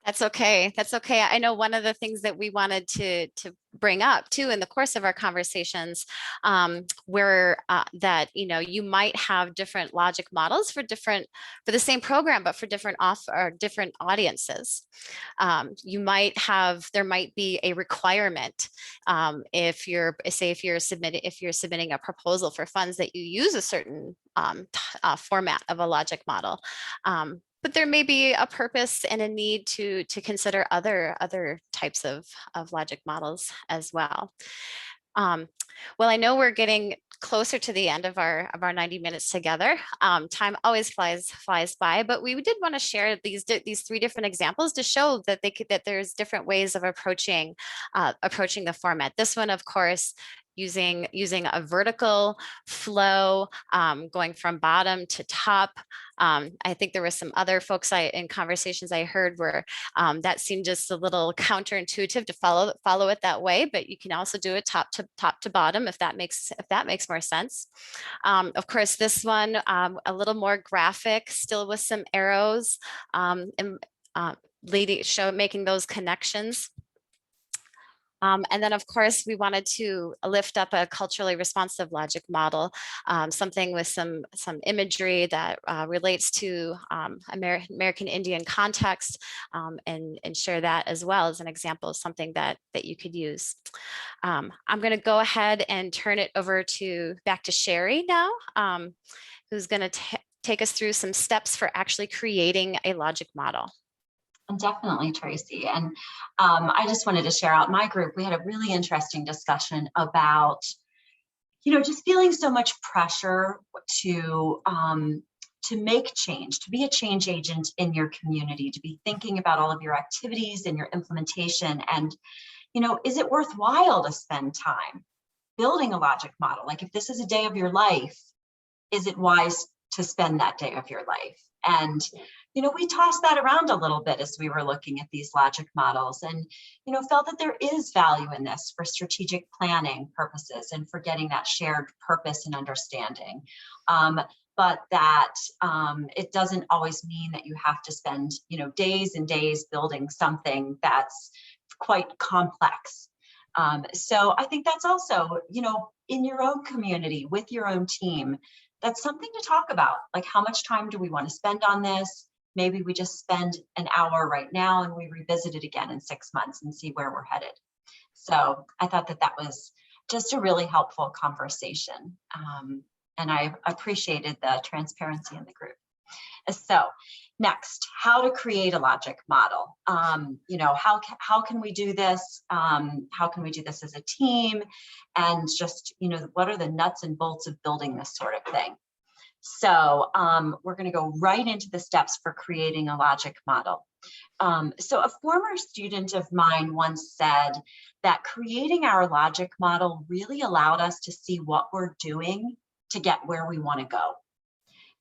That's okay. That's okay. I know one of the things that we wanted to bring up too in the course of our conversations, where that you might have different logic models for the same program, but for different audiences. There might be a requirement if you're submitting a proposal for funds that you use a certain format of a logic model. But there may be a purpose and a need to consider other types of logic models as well. Well, I know we're getting closer to the end of our 90 minutes together. Time always flies by, but we did want to share these 3 different examples to show that there's different ways of approaching the format. This one, of course, using a vertical flow, going from bottom to top. I think there were some other folks in conversations I heard where that seemed just a little counterintuitive to follow it that way, but you can also do it top to bottom if that makes more sense. Of course, this one a little more graphic, still with some arrows and making those connections. And then, of course, we wanted to lift up a culturally responsive logic model, something with some imagery that relates to American Indian context, and share that as well as an example of something that you could use. I'm going to go ahead and turn it over back to Sherry now, who's going to take us through some steps for actually creating a logic model. Definitely, Tracy. And I just wanted to share out my group. We had a really interesting discussion about, just feeling so much pressure to make change, to be a change agent in your community, to be thinking about all of your activities and your implementation. And, is it worthwhile to spend time building a logic model? Like, if this is a day of your life, is it wise to spend that day of your life? And we tossed that around a little bit as we were looking at these logic models, and felt that there is value in this for strategic planning purposes and for getting that shared purpose and understanding. But that it doesn't always mean that you have to spend days and days building something that's quite complex. So I think that's also in your own community with your own team, that's something to talk about. Like, how much time do we want to spend on this? maybe we just spend an hour right now and we revisit it again in 6 months and see where we're headed. So I thought that that was just a really helpful conversation. And I appreciated the transparency in the group. So next, how to create a logic model. You know, how can we do this? How can we do this as a team? And just, you know, what are the nuts and bolts of building this sort of thing? So we're going to go right into the steps for creating a logic model. So a former student of mine once said that creating our logic model really allowed us to see what we're doing to get where we want to go.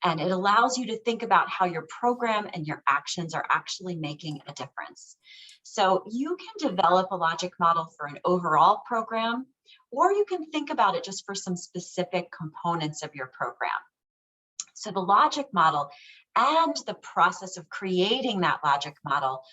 And it allows you to think about how your program and your actions are actually making a difference. So you can develop a logic model for an overall program, or you can think about it just for some specific components of your program. So the logic model and the process of creating that logic model,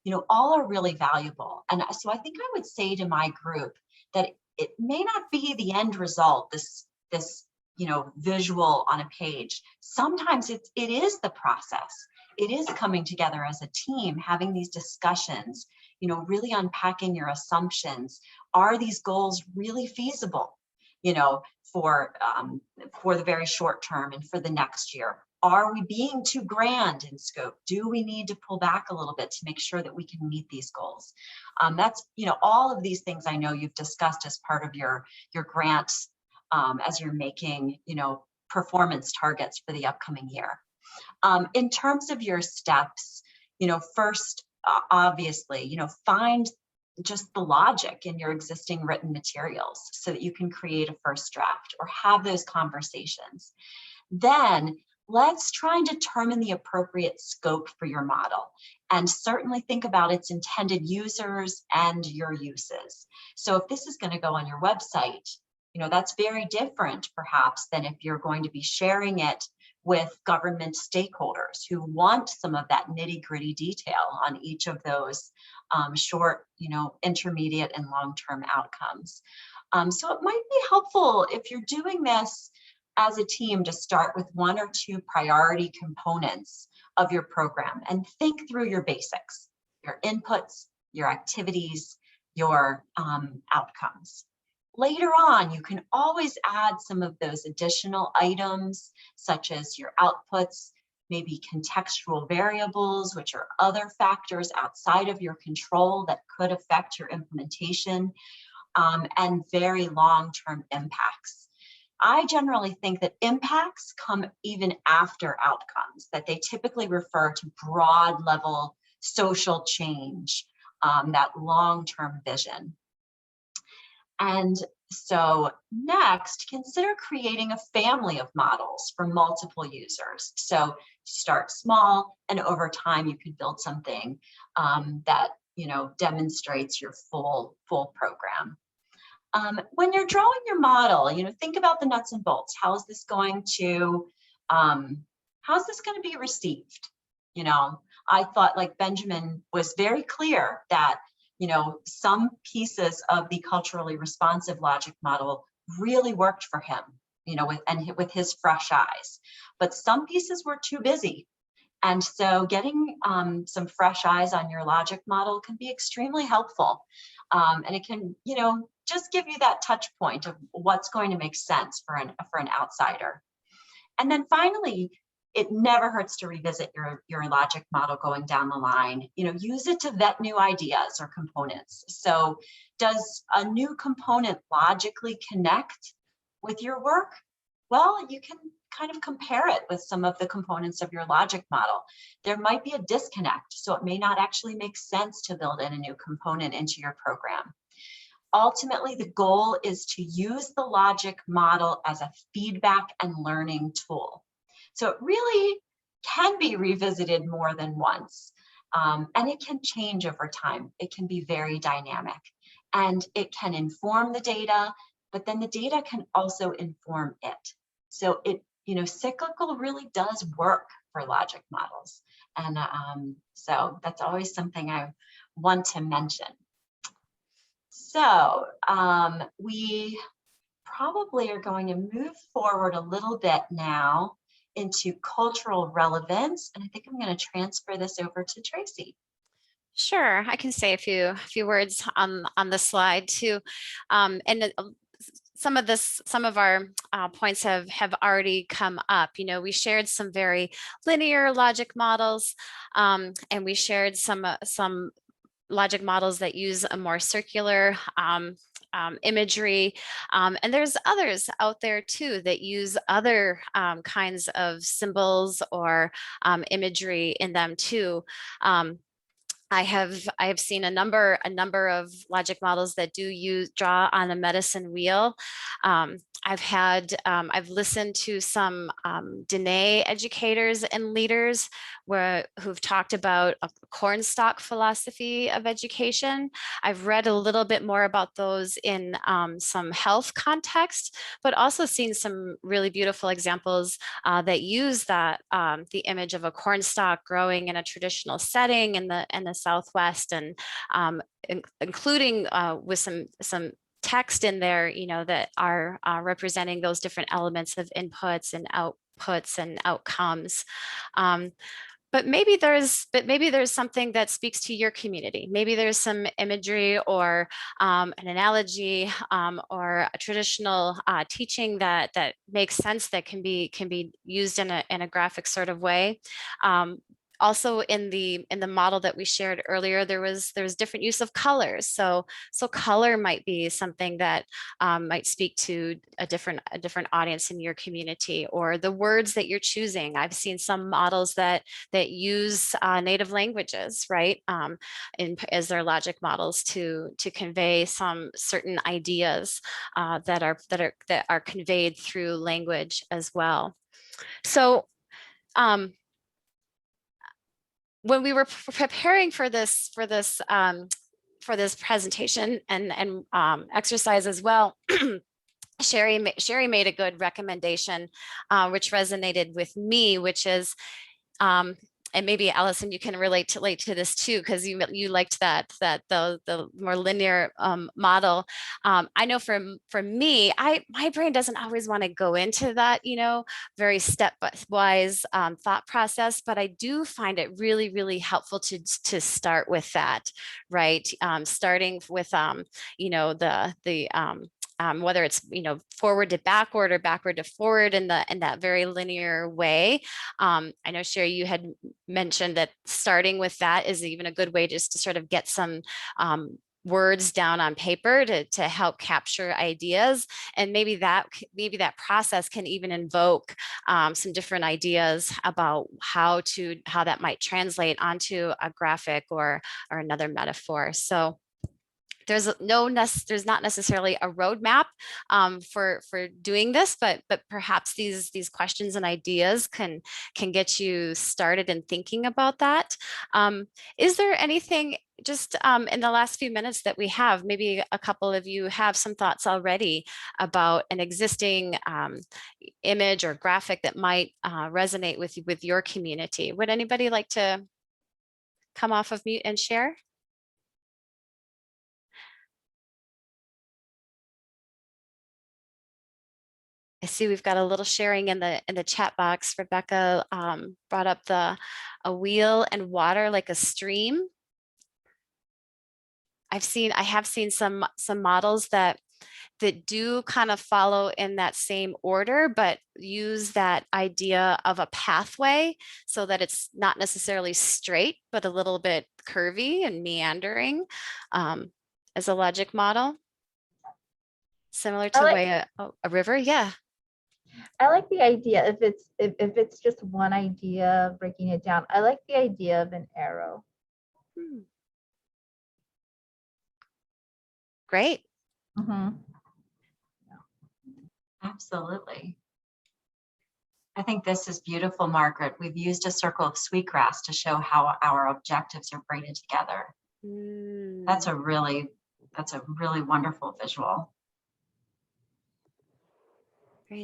you know, all are really valuable. And so I think I would say to my group that it may not be the end result, this you know, visual on a page. Sometimes it is the process. It is coming together as a team, having these discussions, you know, really unpacking your assumptions. Are these goals really feasible, you know, for the very short term and for the next year? Are we being too grand in scope? Do we need to pull back a little bit to make sure that we can meet these goals? That's, you know, all of these things I know you've discussed as part of your grants as you're making, you know, performance targets for the upcoming year. In terms of your steps, you know, first, obviously, you know, find just the logic in your existing written materials so that you can create a first draft or have those conversations. Then let's try and determine the appropriate scope for your model, and certainly think about its intended users and your uses. So if this is going to go on your website, you know, that's very different perhaps than if you're going to be sharing it with government stakeholders who want some of that nitty-gritty detail on each of those short, you know, intermediate and long-term outcomes. So it might be helpful if you're doing this as a team to start with 1 or 2 priority components of your program and think through your basics, your inputs, your activities, your outcomes. Later on, you can always add some of those additional items, such as your outputs, maybe contextual variables, which are other factors outside of your control that could affect your implementation, and very long-term impacts. I generally think that impacts come even after outcomes, that they typically refer to broad level social change, that long-term vision. And so next, consider creating a family of models for multiple users. So start small, and over time you could build something that, you know, demonstrates your full program. When you're drawing your model, you know, think about the nuts and bolts. How is this going to be received? You know, I thought, like Benjamin was very clear that, you know, some pieces of the culturally responsive logic model really worked for him, you know, with his fresh eyes, but some pieces were too busy. And so getting some fresh eyes on your logic model can be extremely helpful. And it can, you know, just give you that touch point of what's going to make sense for an outsider. And then finally, it never hurts to revisit your logic model going down the line. You know, use it to vet new ideas or components. So does a new component logically connect with your work? Well, you can kind of compare it with some of the components of your logic model. There might be a disconnect, so it may not actually make sense to build in a new component into your program. Ultimately, the goal is to use the logic model as a feedback and learning tool. So it really can be revisited more than once, and it can change over time. It can be very dynamic, and it can inform the data, but then the data can also inform it. So it, you know, cyclical really does work for logic models. And so that's always something I want to mention. So we probably are going to move forward a little bit now into cultural relevance. And I think I'm going to transfer this over to Tracy. Sure, I can say a few words on the slide too, and some of our points have already come up. You know, we shared some very linear logic models, and we shared some logic models that use a more circular imagery. And there's others out there too that use other kinds of symbols or imagery in them too. I have seen a number of logic models that do draw on a medicine wheel. I've listened to some Dene educators and leaders who've talked about a cornstalk philosophy of education. I've read a little bit more about those in some health context, but also seen some really beautiful examples that use that the image of a cornstalk growing in a traditional setting in the Southwest, and including with some text in there, you know, that are representing those different elements of inputs and outputs and outcomes. But maybe there's something that speaks to your community. Maybe there's some imagery or an analogy or a traditional teaching that makes sense, that can be used in a graphic sort of way. Also in the model that we shared earlier, there was different use of colors. So color might be something that might speak to a different audience in your community, or the words that you're choosing. I've seen some models that use native languages, right, as their logic models to convey some certain ideas that are conveyed through language as well. So when we were preparing for this presentation and exercise as well, Sherry made a good recommendation, which resonated with me, which is, and maybe Allison, you can relate to this too, because you liked the more linear model. I know for me, my brain doesn't always want to go into that, you know, very stepwise thought process, but I do find it really, really helpful to start with that, right? Starting with you know, whether it's, you know, forward to backward or backward to forward in that very linear way. I know, Sherry, you had mentioned that starting with that is even a good way just to sort of get some words down on paper to help capture ideas, and maybe that process can even invoke some different ideas about how that might translate onto a graphic or another metaphor. So there's not necessarily a roadmap for doing this, but perhaps these questions and ideas can get you started in thinking about that. Is there anything just in the last few minutes that we have, maybe a couple of you have some thoughts already about an existing image or graphic that might resonate with your community? Would anybody like to come off of mute and share? I see we've got a little sharing in the chat box. Rebecca brought up a wheel and water like a stream. I have seen some models that do kind of follow in that same order, but use that idea of a pathway so that it's not necessarily straight, but a little bit curvy and meandering as a logic model. Similar to the way a river, yeah. I like the idea, if it's just one idea, breaking it down. I like the idea of an arrow. Great. Absolutely. I think this is beautiful, Margaret. We've used a circle of sweetgrass to show how our objectives are braided together. That's a really wonderful visual.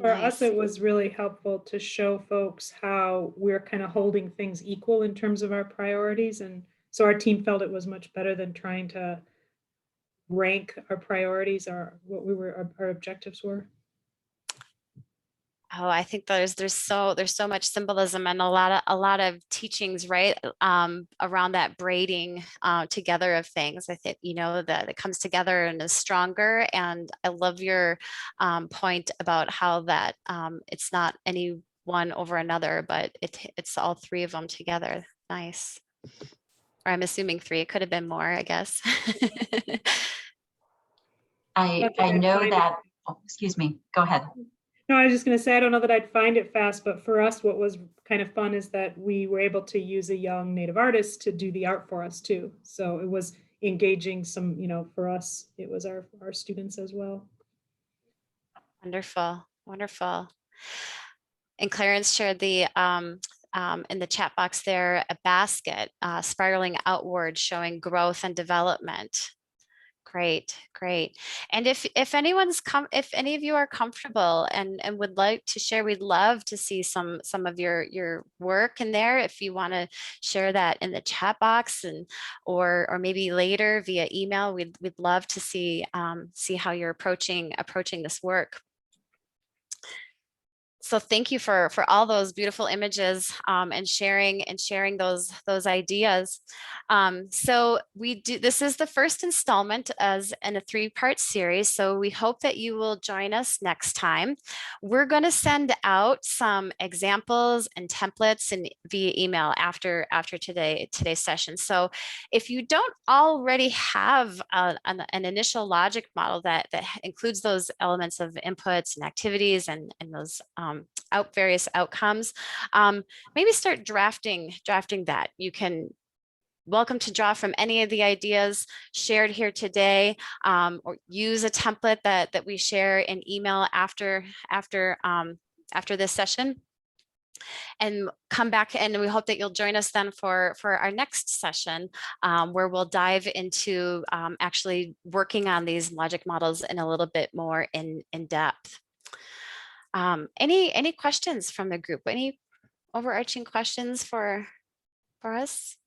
For us, it was really helpful to show folks how we're kind of holding things equal in terms of our priorities. And so our team felt it was much better than trying to rank our priorities or what our objectives were. Oh, I think there's so much symbolism and a lot of teachings, right, around that braiding together of things. I think, you know, that it comes together and is stronger. And I love your point about how that it's not any one over another, but it's all three of them together. Nice. Or I'm assuming three. It could have been more, I guess. I know that, oh, excuse me, go ahead. No, I was just going to say, I don't know that I'd find it fast, but for us, what was kind of fun is that we were able to use a young Native artist to do the art for us too. So it was engaging some, you know, for us, it was our students as well. Wonderful, wonderful. And Clarence shared the in the chat box there, a basket spiraling outward, showing growth and development. Great, great. And if any of you are comfortable and would like to share, we'd love to see some of your work in there. If you want to share that in the chat box and or maybe later via email, we'd love to see how you're approaching this work. So thank you for all those beautiful images and sharing those ideas. So this is the first installment as in a 3-part series. So we hope that you will join us next time. We're going to send out some examples and templates and via email after today's session. So if you don't already have an initial logic model that includes those elements of inputs and activities and those various outcomes, maybe start drafting that. You can welcome to draw from any of the ideas shared here today, or use a template that we share in email after this session, and come back. And we hope that you'll join us then for our next session, where we'll dive into actually working on these logic models in a little bit more in depth. Any questions from the group? Any overarching questions for us?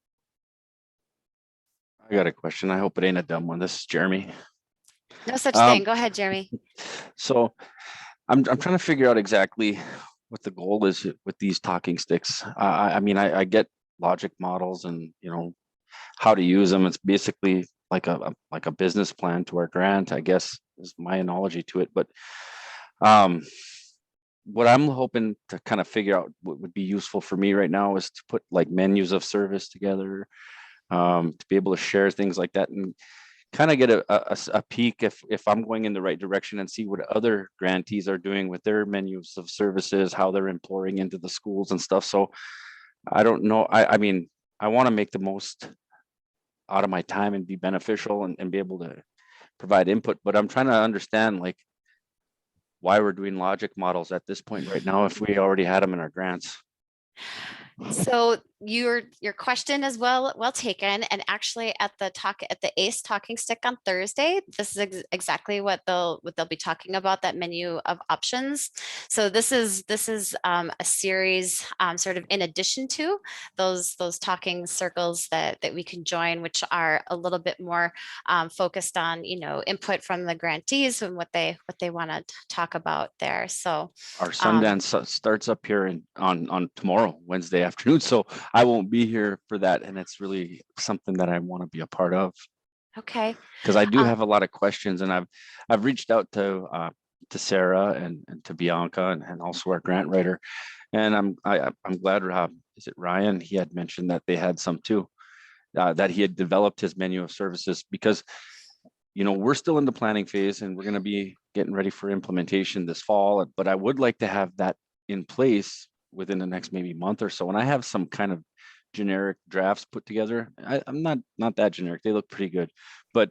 I got a question. I hope it ain't a dumb one. This is Jeremy. No such thing. Go ahead, Jeremy. So I'm trying to figure out exactly what the goal is with these talking sticks. I mean, I get logic models and, you know, how to use them. It's basically like a business plan to our grant, I guess, is my analogy to it. But what I'm hoping to kind of figure out what would be useful for me right now is to put like menus of service together, to be able to share things like that and kind of get a peek if I'm going in the right direction and see what other grantees are doing with their menus of services, how they're imploring into the schools and stuff. So I don't know. I mean, I want to make the most out of my time and be beneficial and be able to provide input, but I'm trying to understand like why we're doing logic models at this point right now if we already had them in our grants. So your question is well taken, and actually at the ACE talking stick on Thursday, this is exactly what they'll be talking about, that menu of options. So this is a series sort of in addition to those talking circles that we can join, which are a little bit more focused on, you know, input from the grantees and what they want to talk about there. So our Sundance starts up here on tomorrow, Wednesday afternoon. So I won't be here for that. And it's really something that I want to be a part of. Okay. Because I do have a lot of questions, and I've reached out to Sarah and to Bianca and also our grant writer. And I'm glad is it Ryan? He had mentioned that they had some too, that he had developed his menu of services, because you know, we're still in the planning phase and we're going to be getting ready for implementation this fall, but I would like to have that in place within the next maybe month or so. And I have some kind of generic drafts put together. I'm not that generic. They look pretty good, but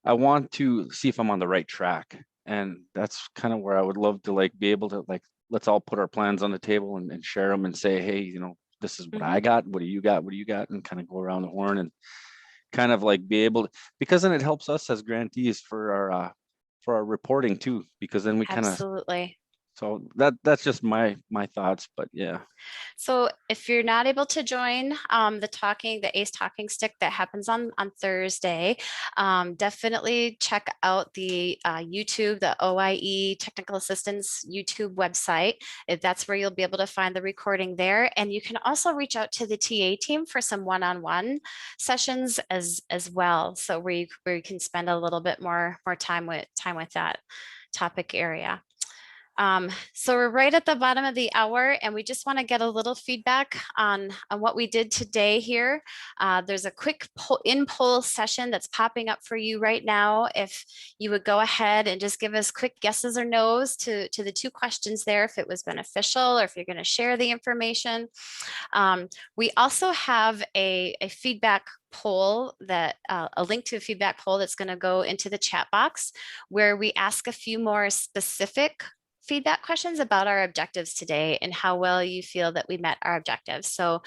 I want to see if I'm on the right track. And that's kind of where I would love to like be able to like, let's all put our plans on the table and share them and say, hey, you know, this is what I got. What do you got? What do you got? And kind of go around the horn and kind of like be able to, because then it helps us as grantees for our reporting too, because then we kind of absolutely So that's just my thoughts, but yeah. So if you're not able to join the ACE talking stick that happens on Thursday, definitely check out the YouTube, the OIE Technical Assistance YouTube website. That's where you'll be able to find the recording there. And you can also reach out to the TA team for some one-on-one sessions as well. So where you can spend a little bit more time with that topic area. So we're right at the bottom of the hour, and we just want to get a little feedback on what we did today here. There's a quick poll session that's popping up for you right now. If you would go ahead and just give us quick yeses or nos to the 2 questions there, if it was beneficial or if you're going to share the information. We also have a feedback poll that a link to a feedback poll that's going to go into the chat box, where we ask a few more specific feedback questions about our objectives today and how well you feel that we met our objectives. So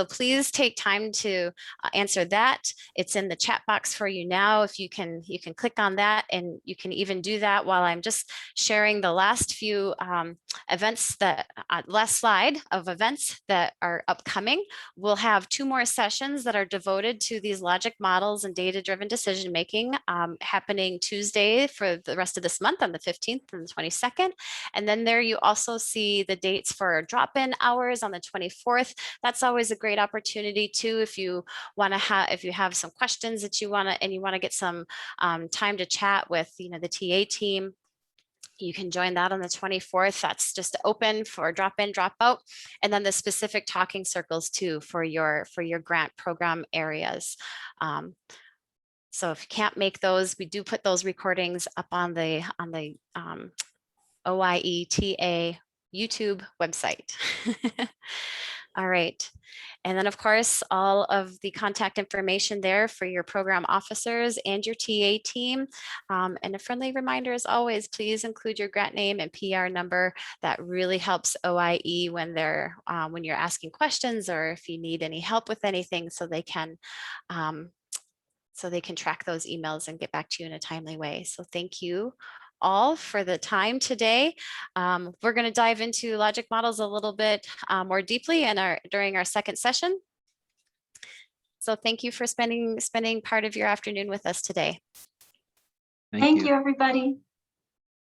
please take time to answer that. It's in the chat box for you now. If you can click on that, and you can even do that while I'm just sharing the last few events that last slide of events that are upcoming. We'll have 2 more sessions that are devoted to these logic models and data-driven decision making happening Tuesday for the rest of this month on the 15th and the 22nd. And then there you also see the dates for drop-in hours on the 24th. That's always a great opportunity too, if you want to if you have some questions that you want to get some time to chat with the TA team. You can join that on the 24th. That's just open for drop in, drop out. And then the specific talking circles too for your grant program areas. So if you can't make those, we do put those recordings up on the OIETA YouTube website. All right. And then of course, all of the contact information there for your program officers and your TA team. And a friendly reminder as always, please include your grant name and PR number. That really helps OIE when you're asking questions, or if you need any help with anything, so they can track those emails and get back to you in a timely way. So thank you all for the time today. We're going to dive into logic models a little bit more deeply during our second session. So thank you for spending part of your afternoon with us today. Thank you, everybody.